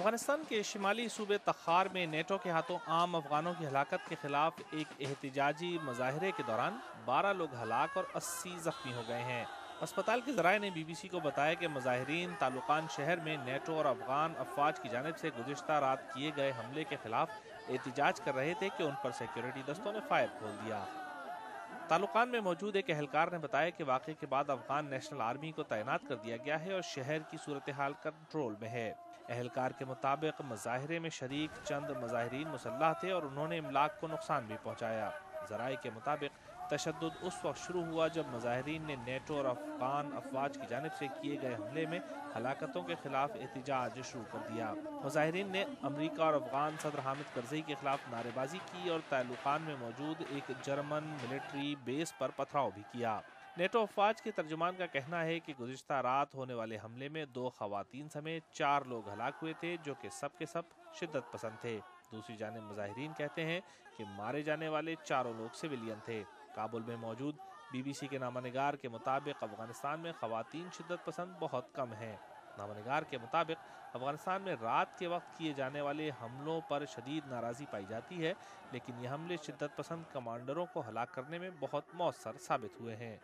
افغانستان کے شمالی صوبے تخار میں نیٹو کے ہاتھوں عام افغانوں کی ہلاکت کے خلاف ایک احتجاجی مظاہرے کے دوران 12 لوگ ہلاک اور 80 زخمی ہو گئے ہیں۔ اسپتال کے ذرائع نے بی بی سی کو بتایا کہ مظاہرین تعلقان شہر میں نیٹو اور افغان افواج کی جانب سے گزشتہ رات کیے گئے حملے کے خلاف احتجاج کر رہے تھے کہ ان پر سیکیورٹی دستوں نے فائر کھول دیا۔ تعلقان میں موجود ایک اہلکار نے بتایا کہ واقعے کے بعد افغان نیشنل آرمی کو تعینات کر دیا گیا ہے اور شہر کی صورتحال کنٹرول میں ہے۔ اہلکار کے مطابق مظاہرے میں شریک چند مظاہرین مسلح تھے اور انہوں نے املاک کو نقصان بھی پہنچایا۔ ذرائع کے مطابق تشدد اس وقت شروع ہوا جب مظاہرین نے نیٹو اور افغان افواج کی جانب سے کیے گئے حملے میں ہلاکتوں کے خلاف احتجاج شروع کر دیا۔ مظاہرین نے امریکہ اور افغان صدر حامد کرزئی کے خلاف نعرے بازی کی اور تعلقان میں موجود ایک جرمن ملٹری بیس پر پتھراؤ بھی کیا۔ نیٹو افواج کے ترجمان کا کہنا ہے کہ گزشتہ رات ہونے والے حملے میں 2 خواتین سمیت 4 لوگ ہلاک ہوئے تھے جو کہ سب کے سب شدت پسند تھے۔ دوسری جانب مظاہرین کہتے ہیں کہ مارے جانے والے چاروں لوگ سویلین تھے۔ کابل میں موجود بی بی سی کے نامہ نگار کے مطابق افغانستان میں خواتین شدت پسند بہت کم ہیں۔ نامہ نگار کے مطابق افغانستان میں رات کے وقت کیے جانے والے حملوں پر شدید ناراضی پائی جاتی ہے، لیکن یہ حملے شدت پسند کمانڈروں کو ہلاک کرنے میں بہت مؤثر ثابت ہوئے ہیں۔